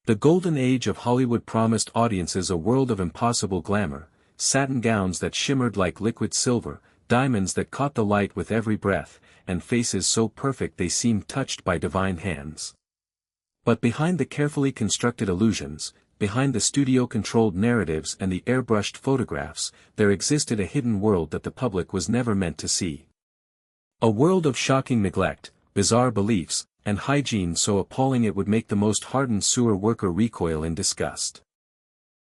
The golden age of Hollywood promised audiences a world of impossible glamour, satin gowns that shimmered like liquid silver, diamonds that caught the light with every breath, and faces so perfect they seemed touched by divine hands. But behind the carefully constructed illusions, behind the studio-controlled narratives and the airbrushed photographs, there existed a hidden world that the public was never meant to see. A world of shocking neglect, bizarre beliefs, and hygiene so appalling it would make the most hardened sewer worker recoil in disgust.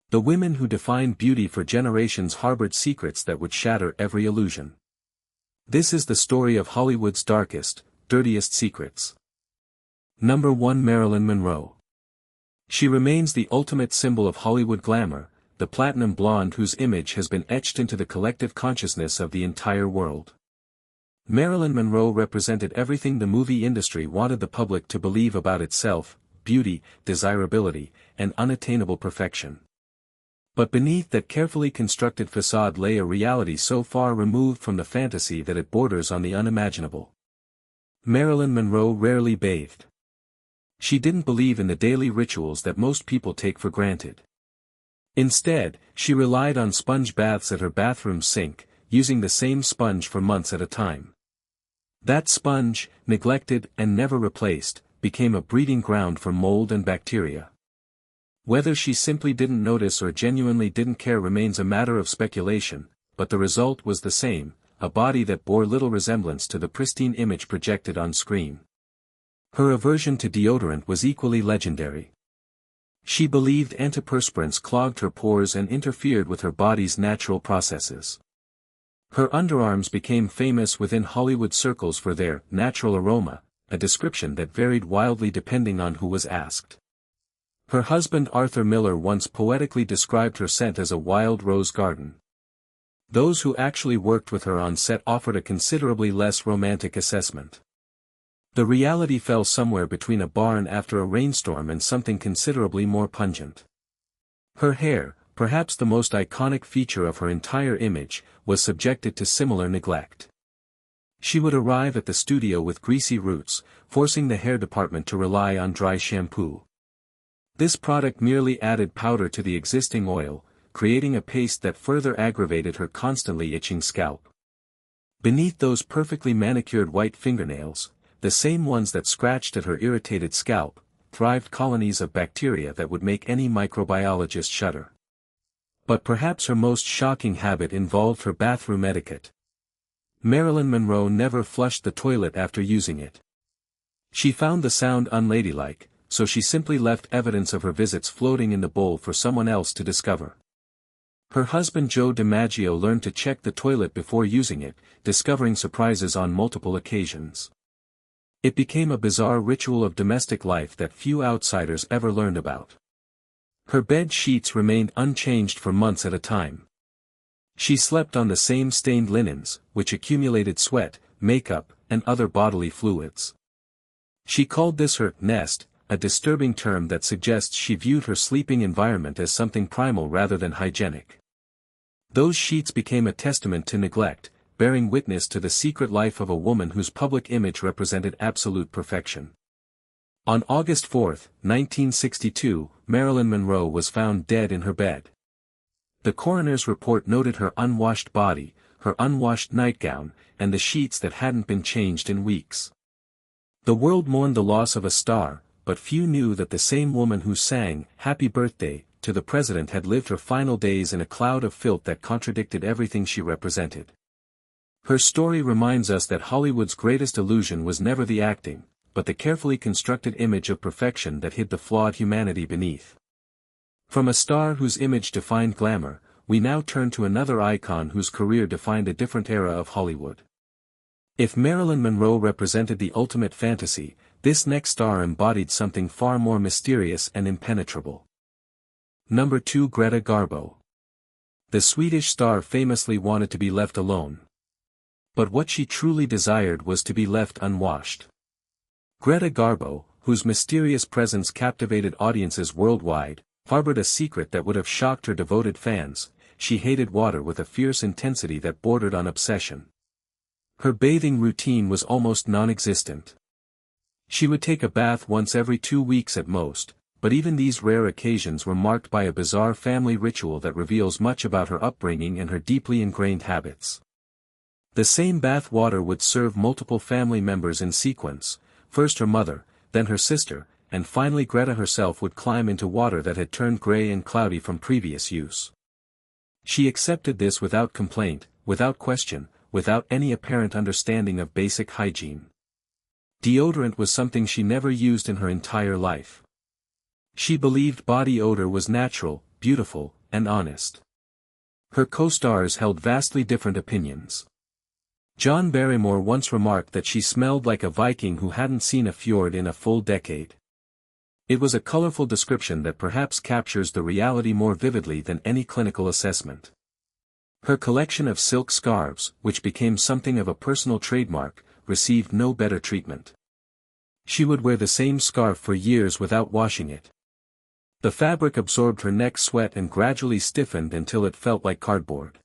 The women who defined beauty for generations harbored secrets that would shatter every illusion. This is the story of Hollywood's darkest, dirtiest secrets. Number 1. Marilyn Monroe. She remains the ultimate symbol of Hollywood glamour, the platinum blonde whose image has been etched into the collective consciousness of the entire world. Marilyn Monroe represented everything the movie industry wanted the public to believe about itself: beauty, desirability, and unattainable perfection. But beneath that carefully constructed facade lay a reality so far removed from the fantasy that it borders on the unimaginable. Marilyn Monroe rarely bathed. She didn't believe in the daily rituals that most people take for granted. Instead, she relied on sponge baths at her bathroom sink, using the same sponge for months at a time. That sponge, neglected and never replaced, became a breeding ground for mold and bacteria. Whether she simply didn't notice or genuinely didn't care remains a matter of speculation, but the result was the same: a body that bore little resemblance to the pristine image projected on screen. Her aversion to deodorant was equally legendary. She believed antiperspirants clogged her pores and interfered with her body's natural processes. Her underarms became famous within Hollywood circles for their natural aroma, a description that varied wildly depending on who was asked. Her husband Arthur Miller once poetically described her scent as a wild rose garden. Those who actually worked with her on set offered a considerably less romantic assessment. The reality fell somewhere between a barn after a rainstorm and something considerably more pungent. Her hair, perhaps the most iconic feature of her entire image, was subjected to similar neglect. She would arrive at the studio with greasy roots, forcing the hair department to rely on dry shampoo. This product merely added powder to the existing oil, creating a paste that further aggravated her constantly itching scalp. Beneath those perfectly manicured white fingernails, the same ones that scratched at her irritated scalp, thrived colonies of bacteria that would make any microbiologist shudder. But perhaps her most shocking habit involved her bathroom etiquette. Marilyn Monroe never flushed the toilet after using it. She found the sound unladylike, so she simply left evidence of her visits floating in the bowl for someone else to discover. Her husband Joe DiMaggio learned to check the toilet before using it, discovering surprises on multiple occasions. It became a bizarre ritual of domestic life that few outsiders ever learned about. Her bed sheets remained unchanged for months at a time. She slept on the same stained linens, which accumulated sweat, makeup, and other bodily fluids. She called this her nest, a disturbing term that suggests she viewed her sleeping environment as something primal rather than hygienic. Those sheets became a testament to neglect, bearing witness to the secret life of a woman whose public image represented absolute perfection. On August 4, 1962, Marilyn Monroe was found dead in her bed. The coroner's report noted her unwashed body, her unwashed nightgown, and the sheets that hadn't been changed in weeks. The world mourned the loss of a star, but few knew that the same woman who sang "Happy Birthday" to the president had lived her final days in a cloud of filth that contradicted everything she represented. Her story reminds us that Hollywood's greatest illusion was never the acting, but the carefully constructed image of perfection that hid the flawed humanity beneath. From a star whose image defined glamour, we now turn to another icon whose career defined a different era of Hollywood. If Marilyn Monroe represented the ultimate fantasy, this next star embodied something far more mysterious and impenetrable. Number 2. Greta Garbo. The Swedish star famously wanted to be left alone. But what she truly desired was to be left unwashed. Greta Garbo, whose mysterious presence captivated audiences worldwide, harbored a secret that would have shocked her devoted fans: she hated water with a fierce intensity that bordered on obsession. Her bathing routine was almost non-existent. She would take a bath once every 2 weeks at most, but even these rare occasions were marked by a bizarre family ritual that reveals much about her upbringing and her deeply ingrained habits. The same bath water would serve multiple family members in sequence, first her mother, then her sister, and finally Greta herself would climb into water that had turned gray and cloudy from previous use. She accepted this without complaint, without question, without any apparent understanding of basic hygiene. Deodorant was something she never used in her entire life. She believed body odor was natural, beautiful, and honest. Her co-stars held vastly different opinions. John Barrymore once remarked that she smelled like a Viking who hadn't seen a fjord in a full decade. It was a colorful description that perhaps captures the reality more vividly than any clinical assessment. Her collection of silk scarves, which became something of a personal trademark, received no better treatment. She would wear the same scarf for years without washing it. The fabric absorbed her neck sweat and gradually stiffened until it felt like cardboard.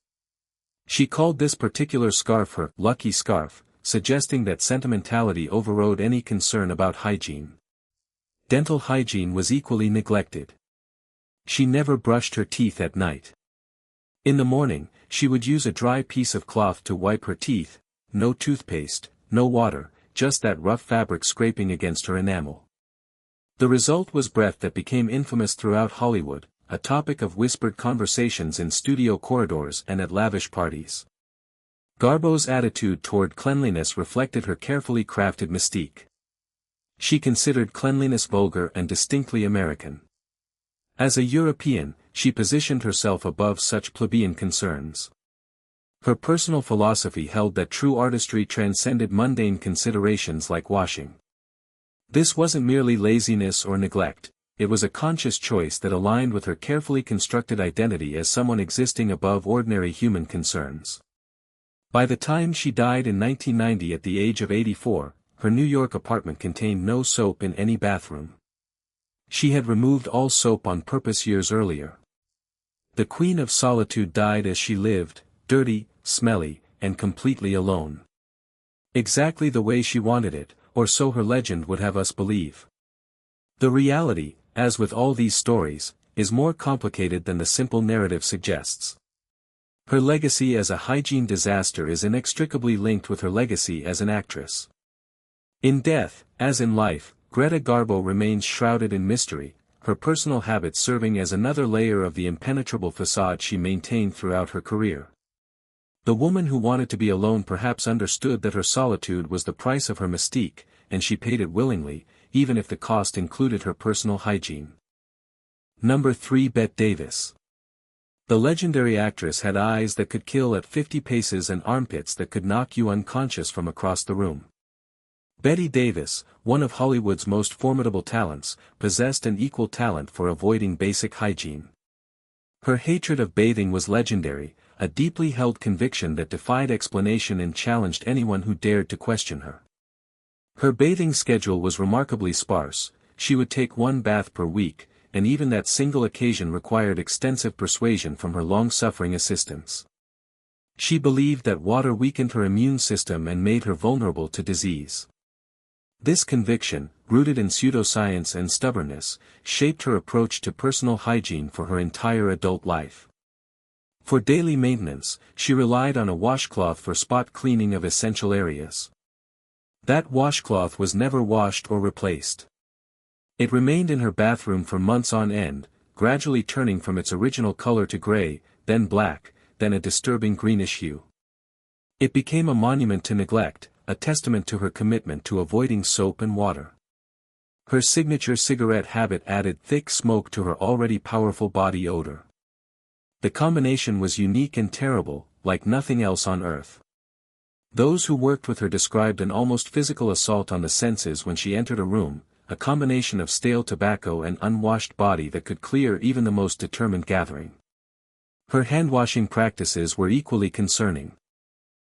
She called this particular scarf her lucky scarf, suggesting that sentimentality overrode any concern about hygiene. Dental hygiene was equally neglected. She never brushed her teeth at night. In the morning, she would use a dry piece of cloth to wipe her teeth, no toothpaste, no water, just that rough fabric scraping against her enamel. The result was breath that became infamous throughout Hollywood, a topic of whispered conversations in studio corridors and at lavish parties. Garbo's attitude toward cleanliness reflected her carefully crafted mystique. She considered cleanliness vulgar and distinctly American. As a European, she positioned herself above such plebeian concerns. Her personal philosophy held that true artistry transcended mundane considerations like washing. This wasn't merely laziness or neglect. It was a conscious choice that aligned with her carefully constructed identity as someone existing above ordinary human concerns. By the time she died in 1990 at the age of 84, her New York apartment contained no soap in any bathroom. She had removed all soap on purpose years earlier. The Queen of Solitude died as she lived, dirty, smelly, and completely alone. Exactly the way she wanted it, or so her legend would have us believe. The reality, as with all these stories, is more complicated than the simple narrative suggests. Her legacy as a hygiene disaster is inextricably linked with her legacy as an actress. In death, as in life, Greta Garbo remains shrouded in mystery, her personal habits serving as another layer of the impenetrable facade she maintained throughout her career. The woman who wanted to be alone perhaps understood that her solitude was the price of her mystique, and she paid it willingly, even if the cost included her personal hygiene. Number 3. Bette Davis. The legendary actress had eyes that could kill at 50 paces and armpits that could knock you unconscious from across the room. Bette Davis, one of Hollywood's most formidable talents, possessed an equal talent for avoiding basic hygiene. Her hatred of bathing was legendary, a deeply held conviction that defied explanation and challenged anyone who dared to question her. Her bathing schedule was remarkably sparse. She would take one bath per week, and even that single occasion required extensive persuasion from her long-suffering assistants. She believed that water weakened her immune system and made her vulnerable to disease. This conviction, rooted in pseudoscience and stubbornness, shaped her approach to personal hygiene for her entire adult life. For daily maintenance, she relied on a washcloth for spot cleaning of essential areas. That washcloth was never washed or replaced. It remained in her bathroom for months on end, gradually turning from its original color to gray, then black, then a disturbing greenish hue. It became a monument to neglect, a testament to her commitment to avoiding soap and water. Her signature cigarette habit added thick smoke to her already powerful body odor. The combination was unique and terrible, like nothing else on earth. Those who worked with her described an almost physical assault on the senses when she entered a room, a combination of stale tobacco and unwashed body that could clear even the most determined gathering. Her hand-washing practices were equally concerning.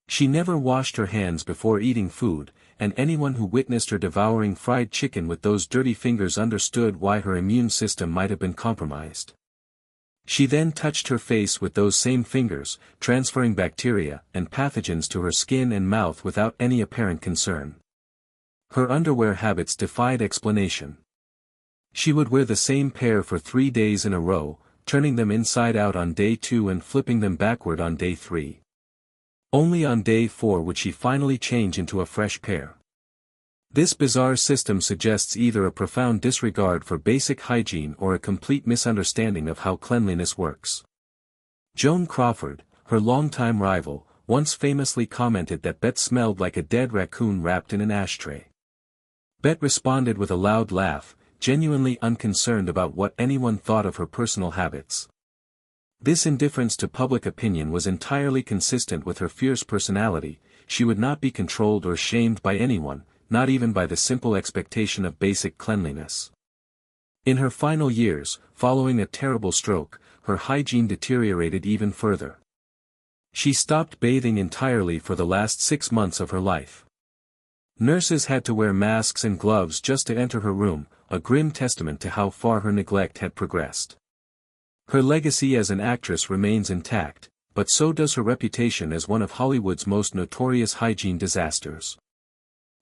She never washed her hands before eating food, and anyone who witnessed her devouring fried chicken with those dirty fingers understood why her immune system might have been compromised. She then touched her face with those same fingers, transferring bacteria and pathogens to her skin and mouth without any apparent concern. Her underwear habits defied explanation. She would wear the same pair for 3 days in a row, turning them inside out on day 2 and flipping them backward on day 3. Only on day 4 would she finally change into a fresh pair. This bizarre system suggests either a profound disregard for basic hygiene or a complete misunderstanding of how cleanliness works. Joan Crawford, her longtime rival, once famously commented that Bet smelled like a dead raccoon wrapped in an ashtray. Bet responded with a loud laugh, genuinely unconcerned about what anyone thought of her personal habits. This indifference to public opinion was entirely consistent with her fierce personality. She would not be controlled or shamed by anyone, not even by the simple expectation of basic cleanliness. In her final years, following a terrible stroke, her hygiene deteriorated even further. She stopped bathing entirely for the last 6 months of her life. Nurses had to wear masks and gloves just to enter her room, a grim testament to how far her neglect had progressed. Her legacy as an actress remains intact, but so does her reputation as one of Hollywood's most notorious hygiene disasters.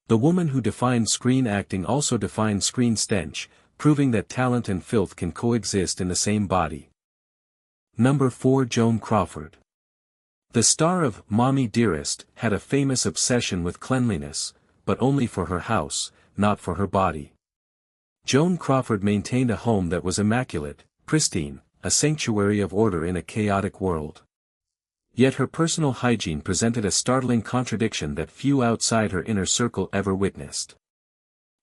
The woman who defined screen acting also defined screen stench, proving that talent and filth can coexist in the same body. Number 4. Joan Crawford. The star of Mommy Dearest had a famous obsession with cleanliness, but only for her house, not for her body. Joan Crawford maintained a home that was immaculate, pristine, a sanctuary of order in a chaotic world. Yet her personal hygiene presented a startling contradiction that few outside her inner circle ever witnessed.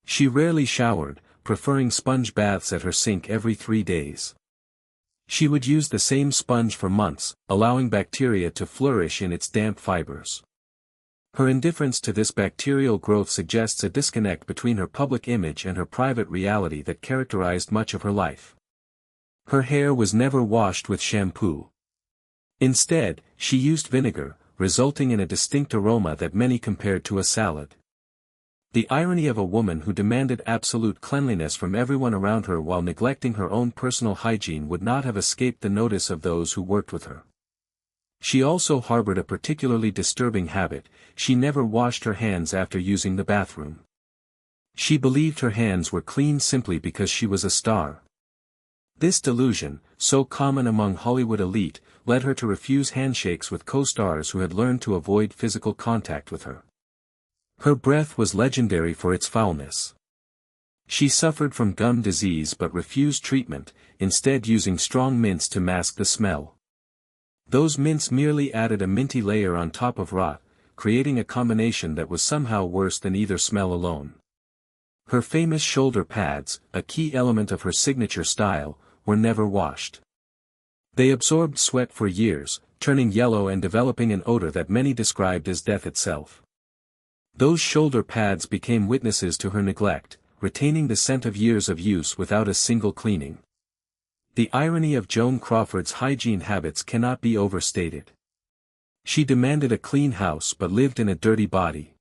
She rarely showered, preferring sponge baths at her sink every 3 days. She would use the same sponge for months, allowing bacteria to flourish in its damp fibers. Her indifference to this bacterial growth suggests a disconnect between her public image and her private reality that characterized much of her life. Her hair was never washed with shampoo. Instead, she used vinegar, resulting in a distinct aroma that many compared to a salad. The irony of a woman who demanded absolute cleanliness from everyone around her while neglecting her own personal hygiene would not have escaped the notice of those who worked with her. She also harbored a particularly disturbing habit: she never washed her hands after using the bathroom. She believed her hands were clean simply because she was a star. This delusion, so common among Hollywood elite, led her to refuse handshakes with co-stars who had learned to avoid physical contact with her. Her breath was legendary for its foulness. She suffered from gum disease but refused treatment, instead using strong mints to mask the smell. Those mints merely added a minty layer on top of rot, creating a combination that was somehow worse than either smell alone. Her famous shoulder pads, a key element of her signature style, were never washed. They absorbed sweat for years, turning yellow and developing an odor that many described as death itself. Those shoulder pads became witnesses to her neglect, retaining the scent of years of use without a single cleaning. The irony of Joan Crawford's hygiene habits cannot be overstated. She demanded a clean house but lived in a dirty body.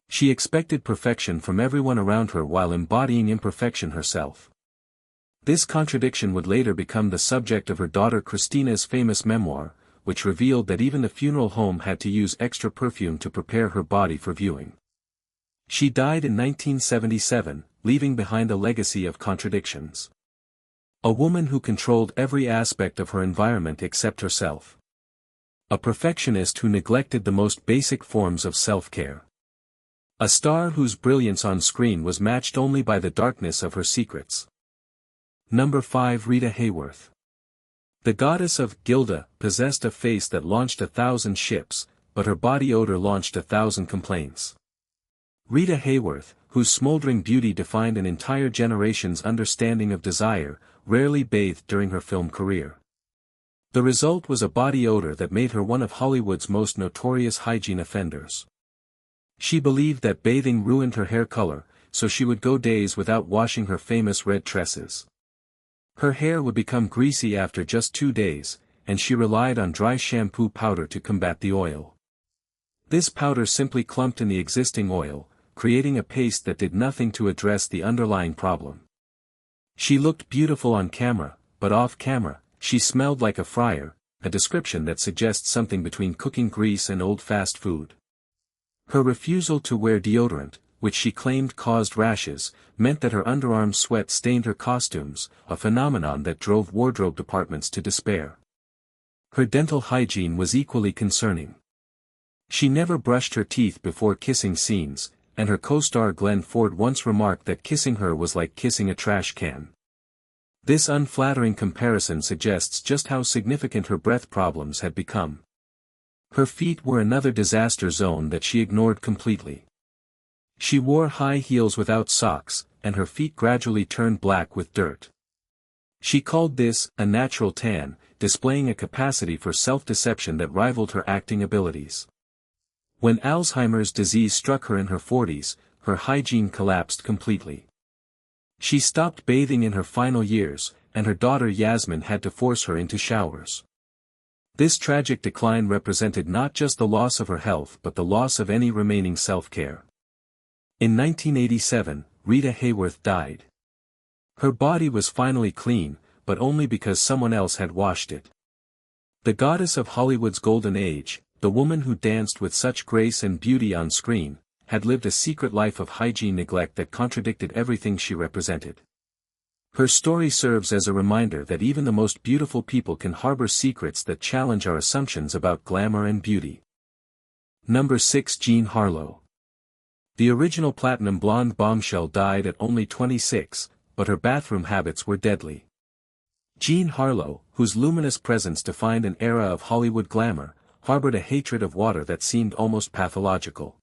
She expected perfection from everyone around her while embodying imperfection herself. This contradiction would later become the subject of her daughter Christina's famous memoir, which revealed that even the funeral home had to use extra perfume to prepare her body for viewing. She died in 1977, leaving behind a legacy of contradictions. A woman who controlled every aspect of her environment except herself. A perfectionist who neglected the most basic forms of self-care. A star whose brilliance on screen was matched only by the darkness of her secrets. Number 5. Rita Hayworth. The goddess of Gilda possessed a face that launched 1,000 ships, but her body odor launched 1,000 complaints. Rita Hayworth, whose smoldering beauty defined an entire generation's understanding of desire, rarely bathed during her film career. The result was a body odor that made her one of Hollywood's most notorious hygiene offenders. She believed that bathing ruined her hair color, so she would go days without washing her famous red tresses. Her hair would become greasy after just 2 days, and she relied on dry shampoo powder to combat the oil. This powder simply clumped in the existing oil, creating a paste that did nothing to address the underlying problem. She looked beautiful on camera, but off camera, she smelled like a fryer, a description that suggests something between cooking grease and old fast food. Her refusal to wear deodorant, which she claimed caused rashes, meant that her underarm sweat stained her costumes, a phenomenon that drove wardrobe departments to despair. Her dental hygiene was equally concerning. She never brushed her teeth before kissing scenes, and her co-star Glenn Ford once remarked that kissing her was like kissing a trash can. This unflattering comparison suggests just how significant her breath problems had become. Her feet were another disaster zone that she ignored completely. She wore high heels without socks, and her feet gradually turned black with dirt. She called this a natural tan, displaying a capacity for self-deception that rivaled her acting abilities. When Alzheimer's disease struck her in her 40s, her hygiene collapsed completely. She stopped bathing in her final years, and her daughter Yasmin had to force her into showers. This tragic decline represented not just the loss of her health but the loss of any remaining self-care. In 1987, Rita Hayworth died. Her body was finally clean, but only because someone else had washed it. The goddess of Hollywood's golden age, the woman who danced with such grace and beauty on screen, had lived a secret life of hygiene neglect that contradicted everything she represented. Her story serves as a reminder that even the most beautiful people can harbor secrets that challenge our assumptions about glamour and beauty. Number 6. Jean Harlow. The original platinum blonde bombshell died at only 26, but her bathroom habits were deadly. Jean Harlow, whose luminous presence defined an era of Hollywood glamour, harbored a hatred of water that seemed almost pathological.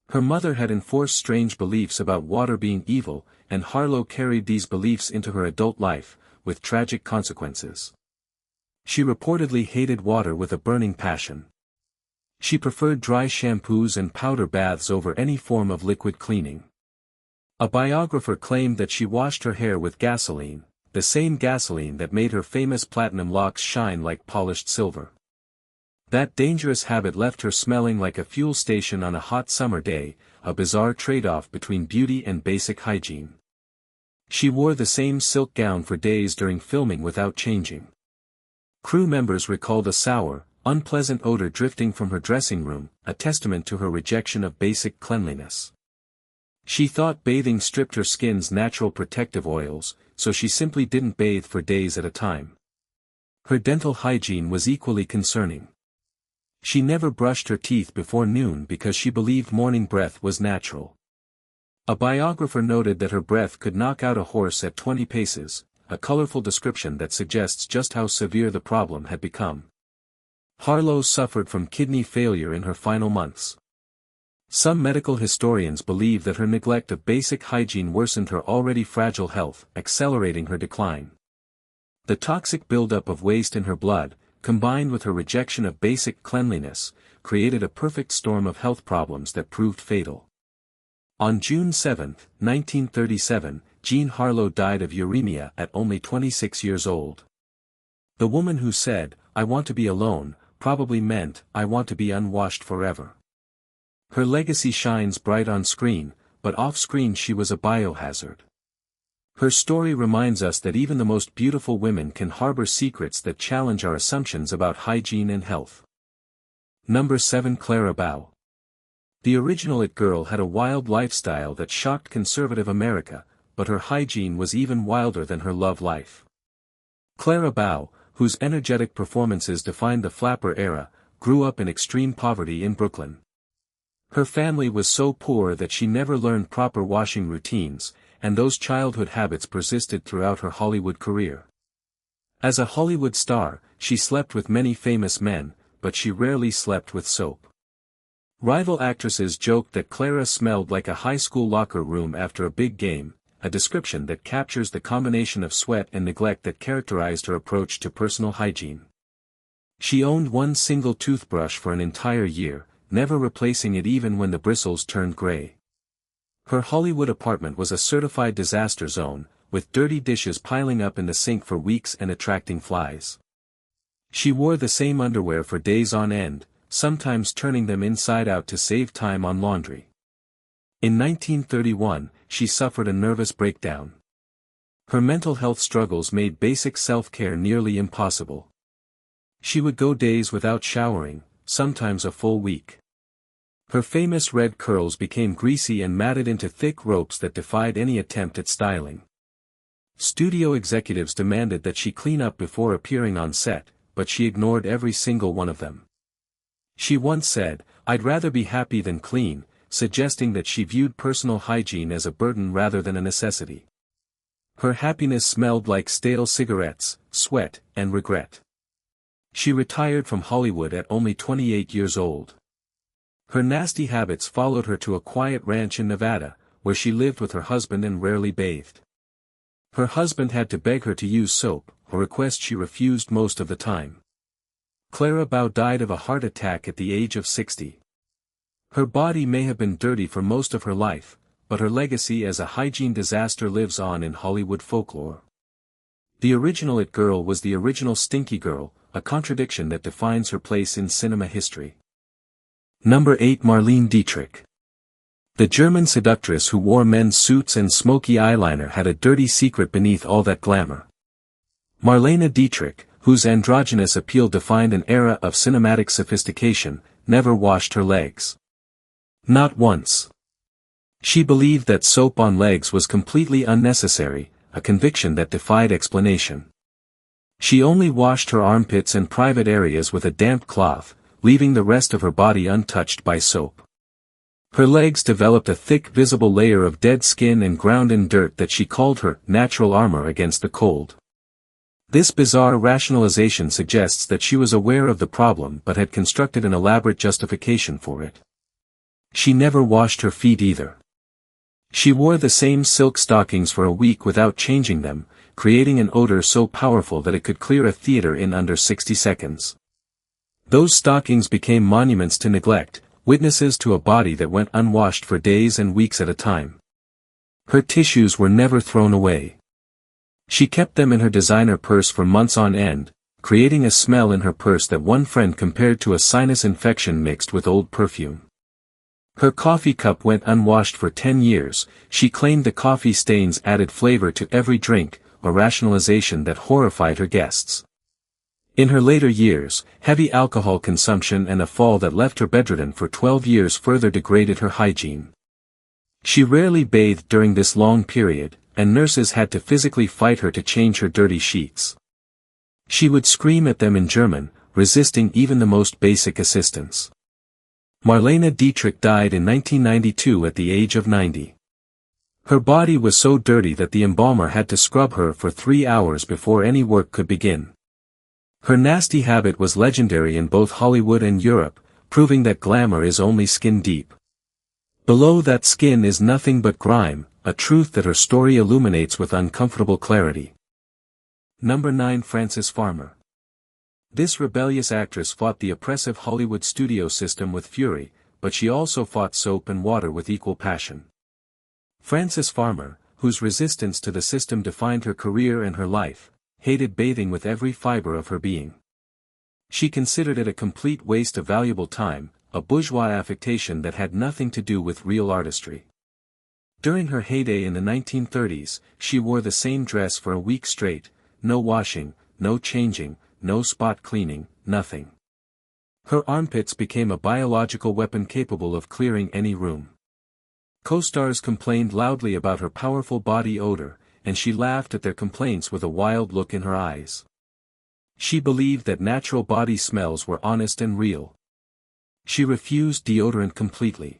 Her mother had enforced strange beliefs about water being evil, and Harlow carried these beliefs into her adult life, with tragic consequences. She reportedly hated water with a burning passion. She preferred dry shampoos and powder baths over any form of liquid cleaning. A biographer claimed that she washed her hair with gasoline, the same gasoline that made her famous platinum locks shine like polished silver. That dangerous habit left her smelling like a fuel station on a hot summer day, a bizarre trade-off between beauty and basic hygiene. She wore the same silk gown for days during filming without changing. Crew members recalled a sour, unpleasant odor drifting from her dressing room, a testament to her rejection of basic cleanliness. She thought bathing stripped her skin's natural protective oils, so she simply didn't bathe for days at a time. Her dental hygiene was equally concerning. She never brushed her teeth before noon because she believed morning breath was natural. A biographer noted that her breath could knock out a horse at 20 paces, a colorful description that suggests just how severe the problem had become. Harlow suffered from kidney failure in her final months. Some medical historians believe that her neglect of basic hygiene worsened her already fragile health, accelerating her decline. The toxic buildup of waste in her blood, combined with her rejection of basic cleanliness, created a perfect storm of health problems that proved fatal. On June 7, 1937, Jean Harlow died of uremia at only 26 years old. The woman who said, "I want to be alone," probably meant, "I want to be unwashed forever." Her legacy shines bright on screen, but off-screen she was a biohazard. Her story reminds us that even the most beautiful women can harbor secrets that challenge our assumptions about hygiene and health. Number 7. Clara Bow. The original It Girl had a wild lifestyle that shocked conservative America, but her hygiene was even wilder than her love life. Clara Bow, whose energetic performances defined the flapper era, grew up in extreme poverty in Brooklyn. Her family was so poor that she never learned proper washing routines, and those childhood habits persisted throughout her Hollywood career. As a Hollywood star, she slept with many famous men, but she rarely slept with soap. Rival actresses joked that Clara smelled like a high school locker room after a big game, a description that captures the combination of sweat and neglect that characterized her approach to personal hygiene. She owned one single toothbrush for an entire year, never replacing it even when the bristles turned gray. Her Hollywood apartment was a certified disaster zone, with dirty dishes piling up in the sink for weeks and attracting flies. She wore the same underwear for days on end, sometimes turning them inside out to save time on laundry. In 1931, she suffered a nervous breakdown. Her mental health struggles made basic self-care nearly impossible. She would go days without showering, sometimes a full week. Her famous red curls became greasy and matted into thick ropes that defied any attempt at styling. Studio executives demanded that she clean up before appearing on set, but she ignored every single one of them. She once said, "I'd rather be happy than clean," suggesting that she viewed personal hygiene as a burden rather than a necessity. Her happiness smelled like stale cigarettes, sweat, and regret. She retired from Hollywood at only 28 years old. Her nasty habits followed her to a quiet ranch in Nevada, where she lived with her husband and rarely bathed. Her husband had to beg her to use soap, a request she refused most of the time. Clara Bow died of a heart attack at the age of 60. Her body may have been dirty for most of her life, but her legacy as a hygiene disaster lives on in Hollywood folklore. The original It Girl was the original Stinky Girl, a contradiction that defines her place in cinema history. Number 8. Marlene Dietrich. The German seductress who wore men's suits and smoky eyeliner had a dirty secret beneath all that glamour. Marlene Dietrich, whose androgynous appeal defined an era of cinematic sophistication, never washed her legs. Not once. She believed that soap on legs was completely unnecessary, a conviction that defied explanation. She only washed her armpits and private areas with a damp cloth, leaving the rest of her body untouched by soap. Her legs developed a thick visible layer of dead skin and ground-in dirt that she called her natural armor against the cold. This bizarre rationalization suggests that she was aware of the problem but had constructed an elaborate justification for it. She never washed her feet either. She wore the same silk stockings for a week without changing them, creating an odor so powerful that it could clear a theater in under 60 seconds. Those stockings became monuments to neglect, witnesses to a body that went unwashed for days and weeks at a time. Her tissues were never thrown away. She kept them in her designer purse for months on end, creating a smell in her purse that one friend compared to a sinus infection mixed with old perfume. Her coffee cup went unwashed for 10 years, she claimed the coffee stains added flavor to every drink, a rationalization that horrified her guests. In her later years, heavy alcohol consumption and a fall that left her bedridden for 12 years further degraded her hygiene. She rarely bathed during this long period, and nurses had to physically fight her to change her dirty sheets. She would scream at them in German, resisting even the most basic assistance. Marlene Dietrich died in 1992 at the age of 90. Her body was so dirty that the embalmer had to scrub her for 3 hours before any work could begin. Her nasty habit was legendary in both Hollywood and Europe, proving that glamour is only skin deep. Below that skin is nothing but grime, a truth that her story illuminates with uncomfortable clarity. Number 9. Frances Farmer. This rebellious actress fought the oppressive Hollywood studio system with fury, but she also fought soap and water with equal passion. Frances Farmer, whose resistance to the system defined her career and her life, hated bathing with every fiber of her being. She considered it a complete waste of valuable time, a bourgeois affectation that had nothing to do with real artistry. During her heyday in the 1930s, she wore the same dress for a week straight, no washing, no changing, no spot cleaning, nothing. Her armpits became a biological weapon capable of clearing any room. Co-stars complained loudly about her powerful body odor, and she laughed at their complaints with a wild look in her eyes. She believed that natural body smells were honest and real. She refused deodorant completely.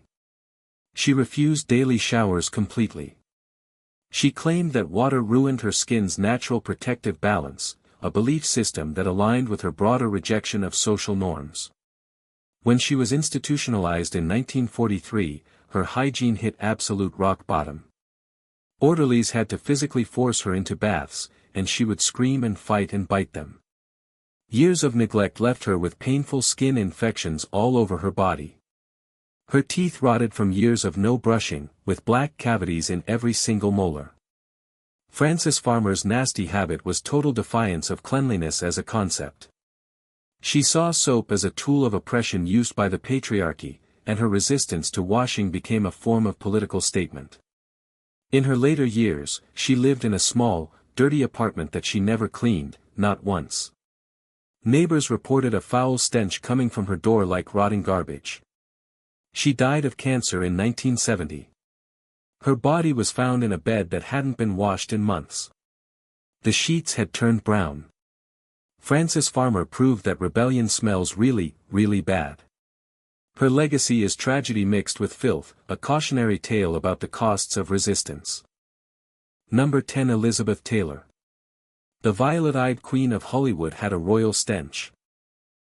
She refused daily showers completely. She claimed that water ruined her skin's natural protective balance, a belief system that aligned with her broader rejection of social norms. When she was institutionalized in 1943, her hygiene hit absolute rock bottom. Orderlies had to physically force her into baths, and she would scream and fight and bite them. Years of neglect left her with painful skin infections all over her body. Her teeth rotted from years of no brushing, with black cavities in every single molar. Frances Farmer's nasty habit was total defiance of cleanliness as a concept. She saw soap as a tool of oppression used by the patriarchy, and her resistance to washing became a form of political statement. In her later years, she lived in a small, dirty apartment that she never cleaned, not once. Neighbors reported a foul stench coming from her door like rotting garbage. She died of cancer in 1970. Her body was found in a bed that hadn't been washed in months. The sheets had turned brown. Frances Farmer proved that rebellion smells really, really bad. Her legacy is tragedy mixed with filth, a cautionary tale about the costs of resistance. Number 10. Elizabeth Taylor. The violet-eyed queen of Hollywood had a royal stench.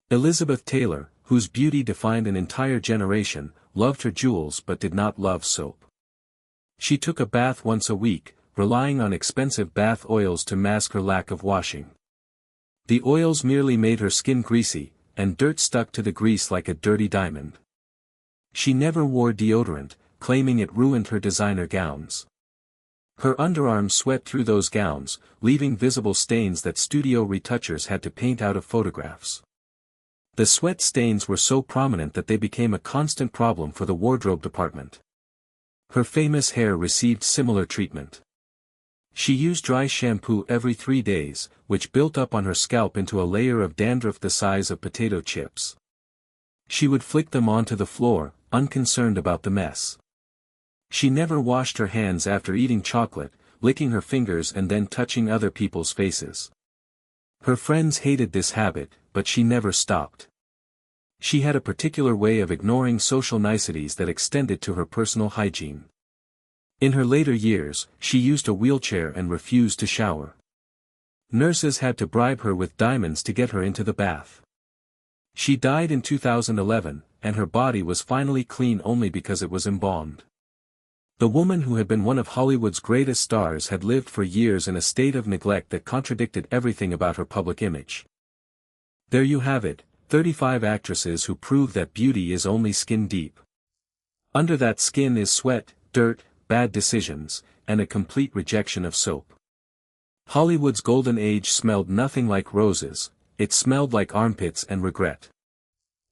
Elizabeth Taylor, whose beauty defined an entire generation, loved her jewels but did not love soap. She took a bath once a week, relying on expensive bath oils to mask her lack of washing. The oils merely made her skin greasy, and dirt stuck to the grease like a dirty diamond. She never wore deodorant, claiming it ruined her designer gowns. Her underarms sweat through those gowns, leaving visible stains that studio retouchers had to paint out of photographs. The sweat stains were so prominent that they became a constant problem for the wardrobe department. Her famous hair received similar treatment. She used dry shampoo every 3 days, which built up on her scalp into a layer of dandruff the size of potato chips. She would flick them onto the floor, unconcerned about the mess. She never washed her hands after eating chocolate, licking her fingers and then touching other people's faces. Her friends hated this habit, but she never stopped. She had a particular way of ignoring social niceties that extended to her personal hygiene. In her later years, she used a wheelchair and refused to shower. Nurses had to bribe her with diamonds to get her into the bath. She died in 2011, and her body was finally clean only because it was embalmed. The woman who had been one of Hollywood's greatest stars had lived for years in a state of neglect that contradicted everything about her public image. There you have it, 35 actresses who prove that beauty is only skin deep. Under that skin is sweat, dirt, bad decisions, and a complete rejection of soap. Hollywood's golden age smelled nothing like roses, it smelled like armpits and regret.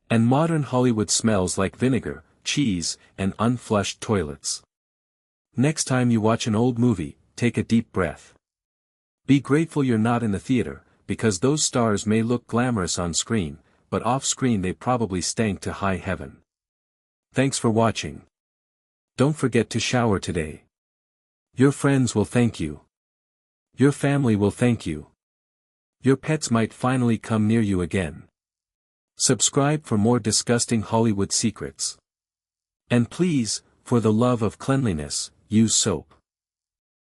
And modern Hollywood smells like vinegar, cheese, and unflushed toilets. Next time you watch an old movie, take a deep breath. Be grateful you're not in the theater, because those stars may look glamorous on screen, but off-screen they probably stank to high heaven. Thanks for watching. Don't forget to shower today. Your friends will thank you. Your family will thank you. Your pets might finally come near you again. Subscribe for more disgusting Hollywood secrets. And please, for the love of cleanliness, use soap.